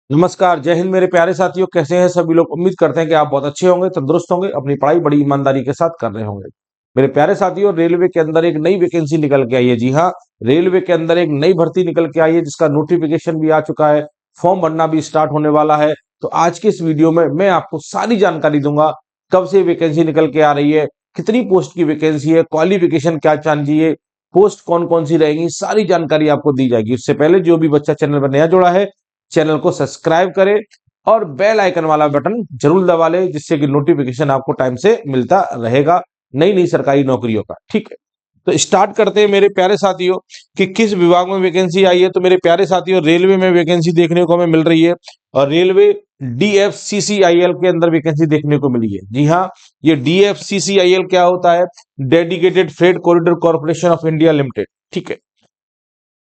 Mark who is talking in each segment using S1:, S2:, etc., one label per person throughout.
S1: नमस्कार, जय हिंद मेरे प्यारे साथियों। कैसे हैं सभी लोग? उम्मीद करते हैं कि आप बहुत अच्छे होंगे, तंदुरुस्त होंगे, अपनी पढ़ाई बड़ी ईमानदारी के साथ कर रहे होंगे। मेरे प्यारे साथियों, रेलवे के अंदर एक नई वैकेंसी निकल के आई है। जी हाँ, रेलवे के अंदर एक नई भर्ती निकल के आई है जिसका नोटिफिकेशन भी आ चुका है, फॉर्म भरना भी स्टार्ट होने वाला है। तो आज की इस वीडियो में मैं आपको सारी जानकारी दूंगा, कब से वैकेंसी निकल के आ रही है, कितनी पोस्ट की वैकेंसी है, क्वालिफिकेशन क्या चाहिए, पोस्ट कौन कौन सी रहेगी, सारी जानकारी आपको दी जाएगी। उससे पहले जो भी बच्चा चैनल पर नया जुड़ा है, चैनल को सब्सक्राइब करें और बेल आइकन वाला बटन जरूर दबा लें, जिससे कि नोटिफिकेशन आपको टाइम से मिलता रहेगा नई नई सरकारी नौकरियों का। ठीक है, तो स्टार्ट करते हैं मेरे प्यारे साथियों कि किस विभाग में वैकेंसी आई है। तो मेरे प्यारे साथियों, रेलवे में वैकेंसी देखने को हमें मिल रही है और रेलवे DFCCIL के अंदर वैकेंसी देखने को मिली है। जी हाँ, ये DFCCIL क्या होता है? Dedicated freight corridor corporation of India limited. ठीक है,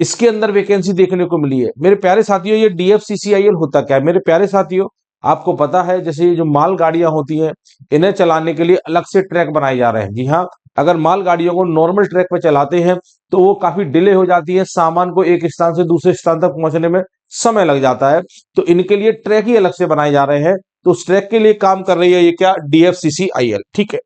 S1: इसके अंदर वैकेंसी देखने को मिली है। मेरे प्यारे साथियों, ये DFCCIL होता क्या है? मेरे प्यारे साथियों, आपको पता है जैसे ये जो माल गाड़ियां होती हैं, इन्हें चलाने के लिए अलग से ट्रैक बनाए जा रहे हैं। जी हाँ, अगर माल गाड़ियों को नॉर्मल ट्रैक पर चलाते हैं तो वो काफी डिले हो जाती है, सामान को एक स्थान से दूसरे स्थान तक पहुंचने में समय लग जाता है। तो इनके लिए ट्रैक ही अलग से बनाए जा रहे हैं। तो उस ट्रैक के लिए काम कर रही है ये क्या? DFCCIL। ठीक है,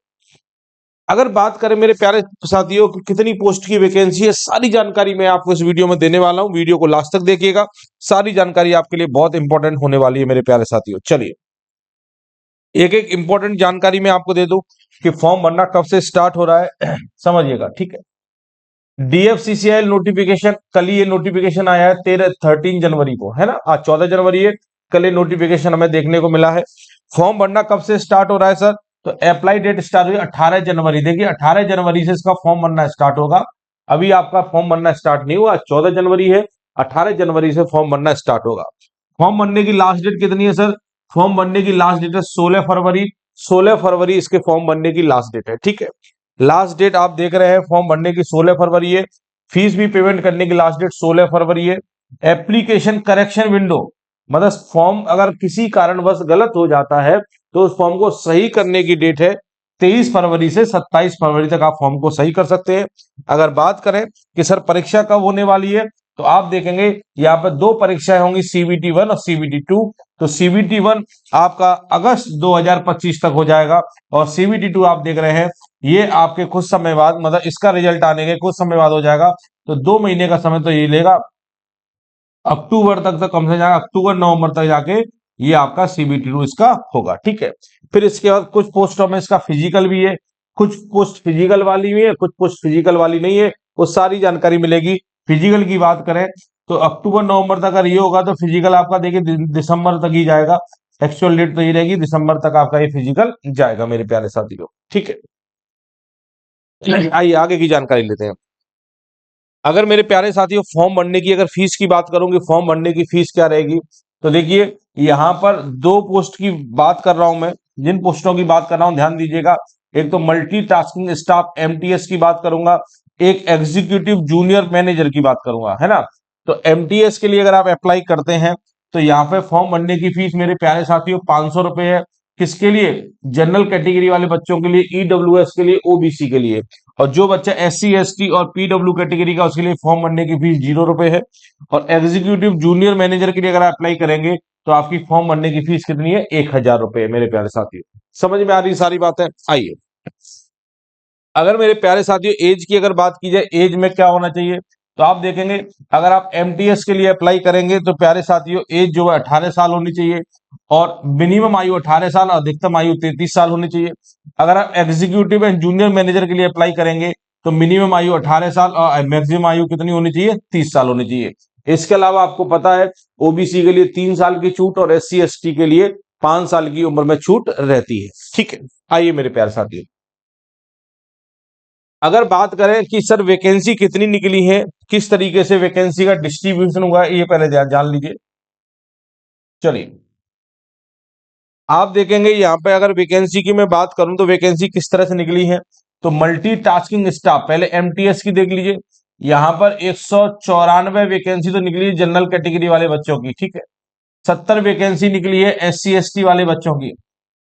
S1: अगर बात करें मेरे प्यारे साथियों कि कितनी पोस्ट की वैकेंसी है, सारी जानकारी मैं आपको इस वीडियो में देने वाला हूं। वीडियो को लास्ट तक देखिएगा, सारी जानकारी आपके लिए बहुत इंपॉर्टेंट होने वाली है मेरे प्यारे साथियों। चलिए, एक एक इंपॉर्टेंट जानकारी मैं आपको दे दूं कि फॉर्म भरना कब से स्टार्ट हो रहा है। समझिएगा। ठीक है, DFCCIL नोटिफिकेशन, कल ही ये नोटिफिकेशन आया है 13 जनवरी को, है ना? आज 14 जनवरी है, कल ये नोटिफिकेशन हमें देखने को मिला है। फॉर्म भरना कब से स्टार्ट हो रहा है सर? तो अप्लाई डेट स्टार्ट हुई 18 जनवरी। देखिए, 18 जनवरी से इसका फॉर्म भरना स्टार्ट होगा। अभी आपका फॉर्म भरना स्टार्ट नहीं हुआ, 14 जनवरी है, 18 जनवरी से फॉर्म भरना स्टार्ट होगा। फॉर्म भरने की लास्ट डेट कितनी है सर? फॉर्म भरने की लास्ट डेट है 16 फरवरी। 16 फरवरी इसके फॉर्म भरने की लास्ट डेट है। ठीक है, लास्ट डेट आप देख रहे हैं फॉर्म भरने की 16 फरवरी है। फीस भी पेमेंट करने की लास्ट डेट 16 फरवरी है। एप्लीकेशन करेक्शन विंडो, मतलब फॉर्म अगर किसी कारणवश गलत हो जाता है तो उस फॉर्म को सही करने की डेट है 23 फरवरी से 27 फरवरी तक आप फॉर्म को सही कर सकते हैं। अगर बात करें कि सर परीक्षा कब होने वाली है, तो आप देखेंगे यहाँ पर दो परीक्षाएं होंगी, CBT 1 और CBT 2। तो CBT 1 आपका अगस्त 2025 तक हो जाएगा और CBT 2 आप देख रहे हैं ये आपके कुछ समय बाद, मतलब इसका रिजल्ट आने के कुछ समय बाद हो जाएगा। तो 2 महीने का समय तो ये लेगा, अक्टूबर तक तो कम से जाएगा, अक्टूबर नवंबर तक जाके ये आपका CBT 2 इसका होगा। ठीक है, फिर इसके बाद कुछ पोस्टों में इसका फिजिकल भी है, कुछ पोस्ट फिजिकल वाली भी है, कुछ पोस्ट फिजिकल वाली नहीं है। वो सारी जानकारी मिलेगी। फिजिकल की बात करें तो अक्टूबर नवंबर तक अगर ये होगा तो फिजिकल आपका देखिए दिसंबर तक ही जाएगा। एक्चुअल डेट तो ये रहेगी, दिसंबर तक आपका ये फिजिकल जाएगा मेरे प्यारे साथियों। ठीक है, आइए आगे की जानकारी लेते हैं। अगर मेरे प्यारे साथियों फॉर्म भरने की अगर फीस की बात करूंगी, फॉर्म भरने की फीस क्या रहेगी, तो देखिए यहां पर दो पोस्ट की बात कर रहा हूं मैं। जिन पोस्टों की बात कर रहा हूं ध्यान दीजिएगा। एक तो मल्टीटास्किंग स्टाफ MTS की बात करूंगा, एक एग्जीक्यूटिव जूनियर मैनेजर की बात करूंगा, है ना? तो MTS के लिए अगर आप अप्लाई करते हैं तो यहाँ पे फॉर्म भरने की फीस मेरे प्यारे साथियों 500 रुपए है। किसके लिए? जनरल कैटेगरी वाले बच्चों के लिए, EWS के लिए, OBC के लिए। और जो बच्चा SC ST और PW कैटेगरी का, उसके लिए फॉर्म भरने की फीस 0 रुपए है। और एग्जीक्यूटिव जूनियर मैनेजर के लिए अगर आप अप्लाई करेंगे तो आपकी फॉर्म भरने की फीस कितनी है? 1000 रुपए मेरे प्यारे साथियों। समझ में आ रही सारी बातें? आइए, अगर मेरे प्यारे साथियों एज की अगर बात की जाए, एज में क्या होना चाहिए, तो आप देखेंगे अगर आप MTS के लिए अप्लाई करेंगे तो प्यारे साथियों एज जो है 18 साल होनी चाहिए और मिनिमम आयु 18 साल, अधिकतम आयु 33 साल होनी चाहिए। अगर आप एग्जीक्यूटिव एंड जूनियर मैनेजर के लिए अप्लाई करेंगे तो मिनिमम आयु 18 साल और मैक्सिमम आयु कितनी होनी चाहिए? 30 साल होनी चाहिए। इसके अलावा आपको पता है OBC के लिए 3 साल की छूट और SC ST के लिए 5 साल की उम्र में छूट रहती है। ठीक है, आइए मेरे प्यारे साथियों, अगर बात करें कि सर वैकेंसी कितनी निकली है, किस तरीके से वैकेंसी का डिस्ट्रीब्यूशन हुआ है, ये पहले जान लीजिए। चलिए, आप देखेंगे यहाँ पे अगर वैकेंसी की मैं बात करूं तो वैकेंसी किस तरह से निकली है। तो मल्टीटास्किंग स्टाफ, पहले MTS की देख लीजिए। यहाँ पर 194 वैकेंसी तो निकली है जनरल कैटेगरी वाले बच्चों की। ठीक है, 70 वैकेंसी निकली है SC ST वाले बच्चों की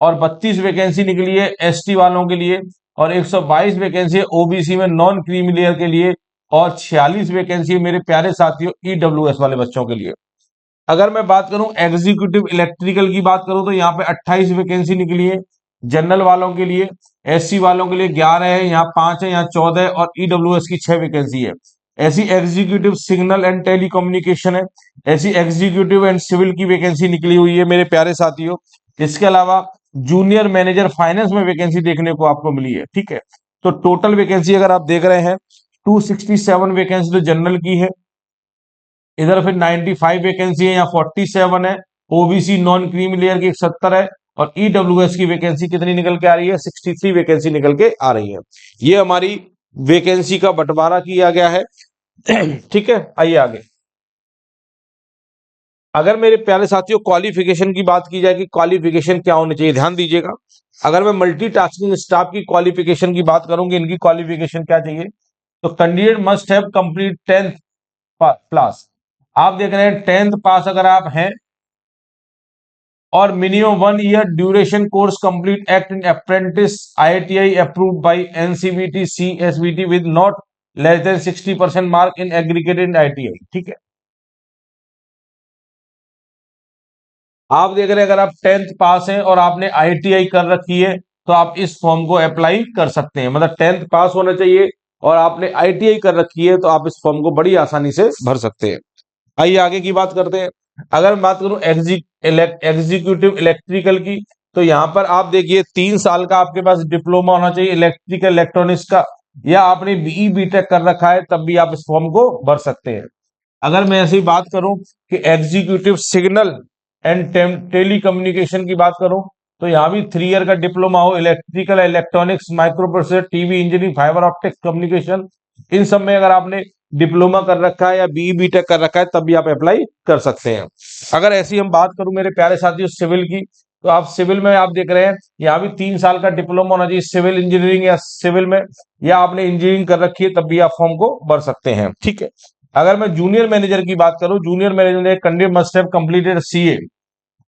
S1: और 32 वैकेंसी निकली है ST वालों के लिए और 122 वैकेंसी है OBC में नॉन क्रीमी लेयर के लिए और 46 वैकेंसी है मेरे प्यारे साथियों EWS वाले बच्चों के लिए। अगर मैं बात करूं एग्जीक्यूटिव इलेक्ट्रिकल की बात करूं तो यहाँ पे 28 वैकेंसी निकली है जनरल वालों के लिए। एससी वालों के लिए 11 है, यहाँ 5 है, यहाँ 14 है, और ईडब्ल्यूएस की 6 वैकेंसी है। ऐसी एग्जीक्यूटिव सिग्नल एंड टेलीकम्युनिकेशन है, ऐसी एग्जीक्यूटिव एंड सिविल की वैकेंसी निकली हुई है मेरे प्यारे साथियों। इसके अलावा जूनियर मैनेजर फाइनेंस में वैकेंसी देखने को आपको मिली है, ठीक है। तो टोटल वैकेंसी अगर आप देख रहे हैं 267 वैकेंसी तो जनरल की है, इधर फिर 95 वैकेंसी है, यहाँ 47 है, ओबीसी नॉन क्रीमी लेयर की 71 है, और ईडब्ल्यूएस की वैकेंसी कितनी निकल के आ रही है, 63 वैकेंसी निकल के आ रही है। ये हमारी वैकेंसी का बंटवारा किया गया है। ठीक है, आइए आगे। अगर मेरे प्यारे साथियों क्वालिफिकेशन की बात की जाए कि क्वालिफिकेशन क्या होनी चाहिए, ध्यान दीजिएगा। अगर मैं मल्टीटास्किंग स्टाफ की क्वालिफिकेशन की बात करूंगी, इनकी क्वालिफिकेशन क्या चाहिए, तो candidate must have complete 10th class. आप देख रहे हैं 10th पास अगर आप हैं, और minimum 1 year duration course complete act in apprentice ITI approved by NCVT CSVT with not less than 60% mark in aggregated ITI, ठीक है। आप देख रहे हैं अगर आप 10th पास हैं और आपने आईटीआई कर रखी है तो आप इस फॉर्म को अप्लाई कर सकते हैं। मतलब 10th पास होना चाहिए और आपने आईटीआई कर रखी है तो आप इस फॉर्म को बड़ी आसानी से भर सकते हैं। आइए आगे की बात करते हैं। अगर मैं बात करूं एग्जीक्यूटिव इलेक्ट्रिकल की, तो यहां पर आप देखिए 3 साल का आपके पास डिप्लोमा होना चाहिए इलेक्ट्रिकल इलेक्ट्रॉनिक्स का, या आपने बीई बीटेक कर रखा है तब भी आप इस फॉर्म को भर सकते हैं। अगर मैं ऐसी बात करूं कि executive signal and telecommunication की बात करूं, तो यहां भी 3 ईयर का डिप्लोमा हो electrical electronics micro processor TV engineering fibre optic communication, इन सब में अगर आपने डिप्लोमा कर रखा है या बीई बीटेक कर रखा है तब भी आप अप्लाई कर सकते हैं। अगर ऐसी हम बात करूं मेरे प्यारे साथियों सिविल की, तो आप सिविल में आप देख रहे हैं यहाँ भी 3 साल का डिप्लोमा होना चाहिए सिविल इंजीनियरिंग या सिविल में, या आपने इंजीनियरिंग कर रखी है तब भी आप फॉर्म को भर सकते हैं, ठीक है। अगर मैं जूनियर मैनेजर की बात करूं, जूनियर मैनेजर ने candidate must have completed CA.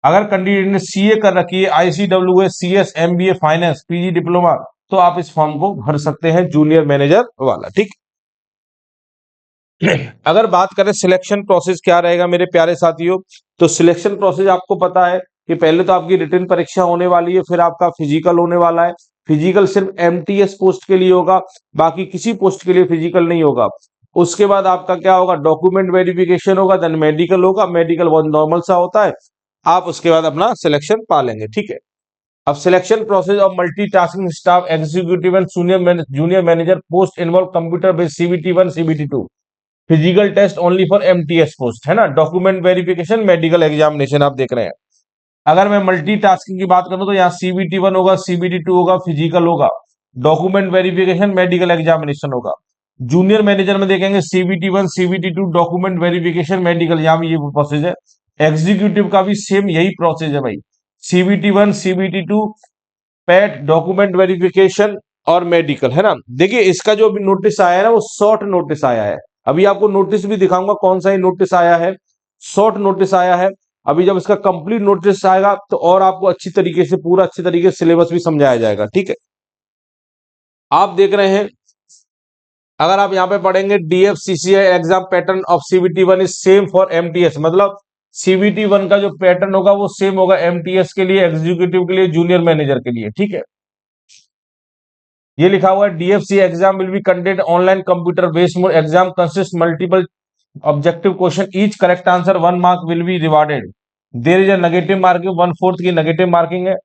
S1: अगर कैंडिडेट ने सीए कर रखी है ICWS CS MBA finance PG diploma, तो आप इस फॉर्म को भर सकते हैं जूनियर मैनेजर वाला, ठीक। अगर बात करें सिलेक्शन प्रोसेस क्या रहेगा मेरे प्यारे साथियों, तो सिलेक्शन प्रोसेस आपको पता है कि पहले तो आपकी रिटन परीक्षा होने वाली है, फिर आपका फिजिकल होने वाला है। फिजिकल सिर्फ एमटीएस पोस्ट के लिए होगा, बाकी किसी पोस्ट के लिए फिजिकल नहीं होगा। उसके बाद आपका क्या होगा, डॉक्यूमेंट वेरिफिकेशन होगा, देन मेडिकल होगा। मेडिकल बहुत नॉर्मल सा होता है, आप उसके बाद अपना सिलेक्शन पा लेंगे, ठीक है। अब selection process of multitasking staff executive and junior manager post involve computer based CBT 1 CBT 2, physical test only for MTS post, है ना, डॉक्यूमेंट वेरिफिकेशन मेडिकल एग्जामिनेशन आप देख रहे हैं। अगर मैं मल्टीटास्किंग की बात करूं तो यहाँ सीबीटी 1 होगा, सीबीटी 2 होगा, फिजिकल होगा, डॉक्यूमेंट वेरिफिकेशन मेडिकल एग्जामिनेशन होगा। जूनियर मैनेजर में देखेंगे CBT 1 CBT 2 document verification medical, यहाँ भी ये प्रोसेस है। एग्जीक्यूटिव का भी सेम यही प्रोसेस है भाई, CBT 1 CBT 2 PAT document verification और मेडिकल, है ना। देखिए इसका जो अभी नोटिस आया है ना वो शॉर्ट नोटिस आया है। अभी आपको नोटिस भी दिखाऊंगा कौन सा ही नोटिस आया है, शॉर्ट नोटिस आया है। अभी जब इसका कंप्लीट नोटिस आएगा तो और आपको अच्छी तरीके से पूरा अच्छी तरीके से सिलेबस भी समझाया जाएगा, ठीक है। आप देख रहे हैं अगर आप यहाँ पे पढ़ेंगे DFCCI exam pattern of CBT 1 is same for MTS, मतलब सीबीटी 1 का जो पैटर्न होगा वो सेम होगा एमटीएस के लिए, एग्जीक्यूटिव के लिए, जूनियर मैनेजर के लिए, ठीक है। ये लिखा हुआ है DFC exam will be conducted online computer based mode, exam consist multiple objective question, each correct answer 1 mark will be rewarded, there is a negative marking 1/4 की नेगेटिव मार्किंग है।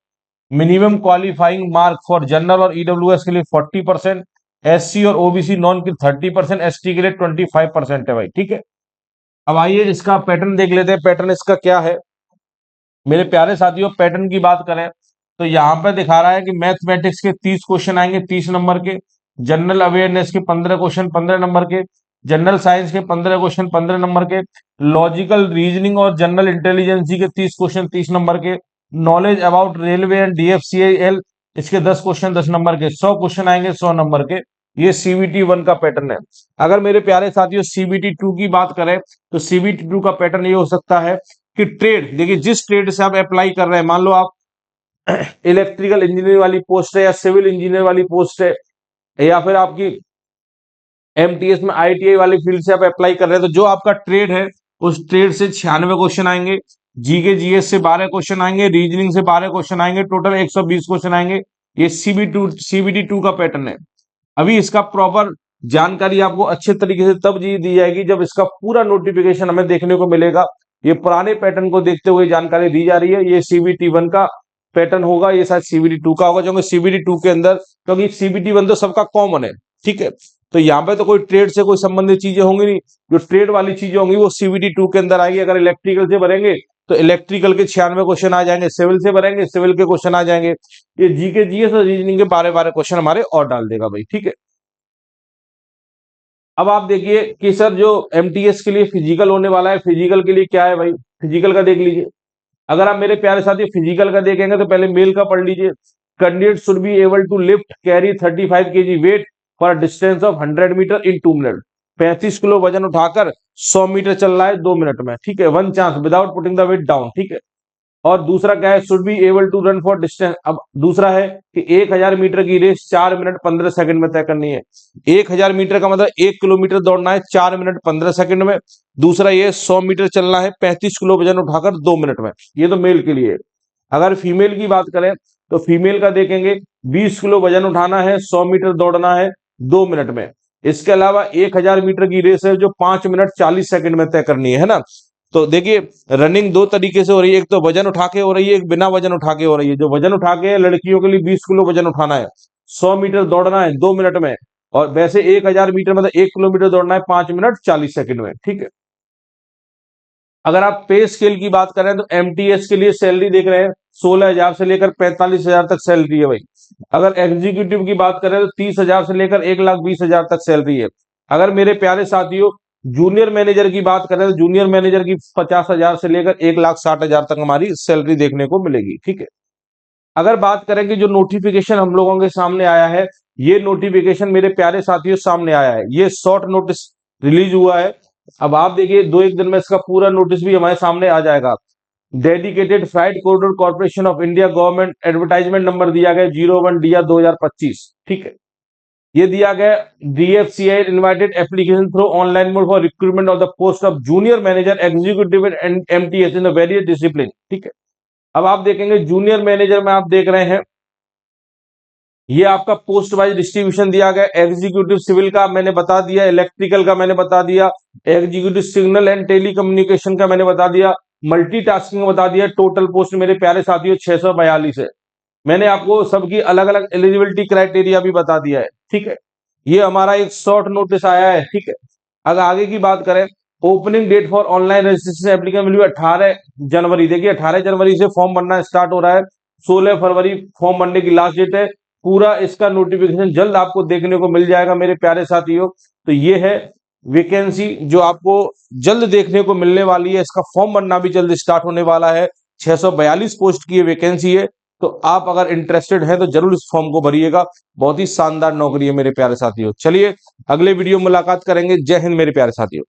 S1: Minimum qualifying mark for general और EWS के लिए 40%, SC और OBC non की 30%, ST के लिए 25% है भाई, ठीक है। अब आइए इसका पैटर्न देख लेते हैं, पैटर्न इसका क्या है मेरे प्यारे साथियों। पैटर्न की बात करें तो यहाँ पे दिखा रहा है कि मैथमेटिक्स के 30 क्वेश्चन आएंगे 30 नंबर के, जनरल अवेयरनेस के 15 क्वेश्चन 15 नंबर के, जनरल साइंस के 15 क्वेश्चन 15 नंबर के, लॉजिकल रीजनिंग और जनरल इंटेलिजेंसी के 30 क्वेश्चन 30 नंबर के, नॉलेज अबाउट रेलवे एंड डीएफसीएल इसके 10 क्वेश्चन 10 नंबर के, 100 क्वेश्चन आएंगे 100 नंबर के। ये सीबीटी 1 का पैटर्न है। अगर मेरे प्यारे साथियों सीबीटी 2 की बात करें तो सीबीटी 2 का पैटर्न ये हो सकता है कि ट्रेड, देखिए जिस ट्रेड से आप अप्लाई कर रहे हैं, मान लो आप इलेक्ट्रिकल इंजीनियर वाली पोस्ट है या सिविल इंजीनियर वाली पोस्ट है, या फिर आपकी एमटीएस में आईटीआई वाली फील्ड से आप अप्लाई कर रहे हैं, तो जो आपका ट्रेड है उस ट्रेड से 96 क्वेश्चन आएंगे, जीके जीएस से 12 क्वेश्चन आएंगे, रीजनिंग से 12 क्वेश्चन आएंगे, टोटल 120 क्वेश्चन आएंगे। ये CBT2 का पैटर्न है। अभी इसका प्रॉपर जानकारी आपको अच्छे तरीके से तब दी जाएगी जब इसका पूरा नोटिफिकेशन हमें देखने को मिलेगा। ये पुराने पैटर्न को देखते हुए जानकारी दी जा रही है। ये CBT1 का पैटर्न होगा, ये शायद CBT2 का होगा, क्योंकि CBT2 के अंदर, क्योंकि CBT1 तो सबका कॉमन है, ठीक है। तो यहाँ पे तो कोई ट्रेड से कोई संबंधित चीजें होंगी नहीं, जो ट्रेड वाली चीजें होंगी वो CBT2 के अंदर आएगी। अगर इलेक्ट्रिकल से भरेंगे तो इलेक्ट्रिकल के 96 क्वेश्चन आ जाएंगे, सिविल से भरेंगे सिविल के क्वेश्चन आ जाएंगे। ये जीके जीएस और रीजनिंग के 12 क्वेश्चन हमारे और डाल देगा भाई, ठीक है। अब आप देखिए कि सर जो MTS के लिए फिजिकल होने वाला है, फिजिकल के लिए क्या है भाई, फिजिकल का देख लीजिए। अगर आप मेरे प्यारे साथी फिजिकल का देखेंगे तो पहले मेल का पढ़ लीजिए। Candidate should be able to lift carry 35 kg weight for distance of 100 meter in 2 minute. 35 kilo वजन उठाकर 100 मीटर चल रहा है 2 मिनट में, ठीक है। One chance without putting the weight down, ठीक है। और दूसरा क्या है, should be able to run for distance. अब दूसरा है कि 1000 मीटर की रेस 4 मिनट 15 सेकंड में तय करनी है। 1000 मीटर का मतलब 1 किलोमीटर दौड़ना है 4 मिनट 15 सेकंड में। दूसरा ये 100 मीटर चलना है 35 किलो वजन उठाकर 2 मिनट में। ये तो मेल के लिए। अगर फीमेल की बात करें तो फीमेल का देखेंगे 20 किलो वजन उठाना है, 100 मीटर दौड़ना है 2 मिनट में। इसके अलावा 1000 मीटर की रेस है जो 5 मिनट 40 सेकंड में तय करनी है ना। तो देखिए रनिंग दो तरीके से हो रही है, एक तो वजन उठा के हो रही है, एक बिना वजन उठा के हो रही है। जो वजन उठा के है लड़कियों के लिए 20 किलो वजन उठाना है, 100 मीटर दौड़ना है 2 मिनट में। और वैसे 1000 मीटर मतलब 1 किलोमीटर दौड़ना है 5 मिनट 40 सेकंड में, ठीक है। अगर आप पे स्केल की बात करें तो MTS के लिए सैलरी देख रहे हैं 16,000 से लेकर 45,000 तक सैलरी है भाई। अगर एग्जीक्यूटिव की बात करें तो 30,000 से लेकर 1,20,000 तक सैलरी है। अगर मेरे प्यारे साथियों जूनियर मैनेजर की बात करें तो जूनियर मैनेजर की 50,000 से लेकर 1,60,000 तक हमारी सैलरी देखने को मिलेगी, ठीक है। अगर बात करें कि जो नोटिफिकेशन हम लोगों के सामने आया है, ये नोटिफिकेशन मेरे प्यारे साथियों सामने आया है, ये शॉर्ट नोटिस रिलीज हुआ है। अब आप देखिए 2-1 दिन में इसका पूरा नोटिस भी हमारे सामने आ जाएगा। Dedicated freight corridor corporation of India government advertisement number दिया गया 01 2025, ठीक है। ये दिया गया DFCI invited application through online mode for recruitment of the post of junior manager executive and MTS in various discipline, ठीक है। अब आप देखेंगे जूनियर मैनेजर में आप देख रहे हैं ये आपका पोस्ट वाइज डिस्ट्रीब्यूशन दिया गया। एग्जीक्यूटिव सिविल का मैंने बता दिया, इलेक्ट्रिकल का मैंने बता दिया, एग्जीक्यूटिव सिग्नल एंड टेलीकम्युनिकेशन का मैंने बता दिया, मल्टीटास्किंग बता दिया। टोटल पोस्ट मेरे प्यारे साथियों 642 है। मैंने आपको सबकी अलग अलग एलिजिबिलिटी क्राइटेरिया भी बता दिया है, ठीक है। ये हमारा एक शॉर्ट नोटिस आया है, ठीक है। अगर आगे की बात करें, opening date for online registration application will be 18 January. देखिए 18 जनवरी से फॉर्म भरना स्टार्ट हो रहा है, 16 फरवरी फॉर्म भरने की लास्ट डेट है। पूरा इसका नोटिफिकेशन जल्द आपको देखने को मिल जाएगा मेरे प्यारे साथियों। तो ये है वैकेंसी जो आपको जल्द देखने को मिलने वाली है। इसका फॉर्म भरना भी जल्द स्टार्ट होने वाला है। 642 पोस्ट की वैकेंसी है। तो आप अगर इंटरेस्टेड हैं तो जरूर इस फॉर्म को भरिएगा। बहुत ही शानदार नौकरी है मेरे प्यारे साथियों। चलिए अगले वीडियो में मुलाकात करेंगे। जय हिंद मेरे प्यारे साथियों।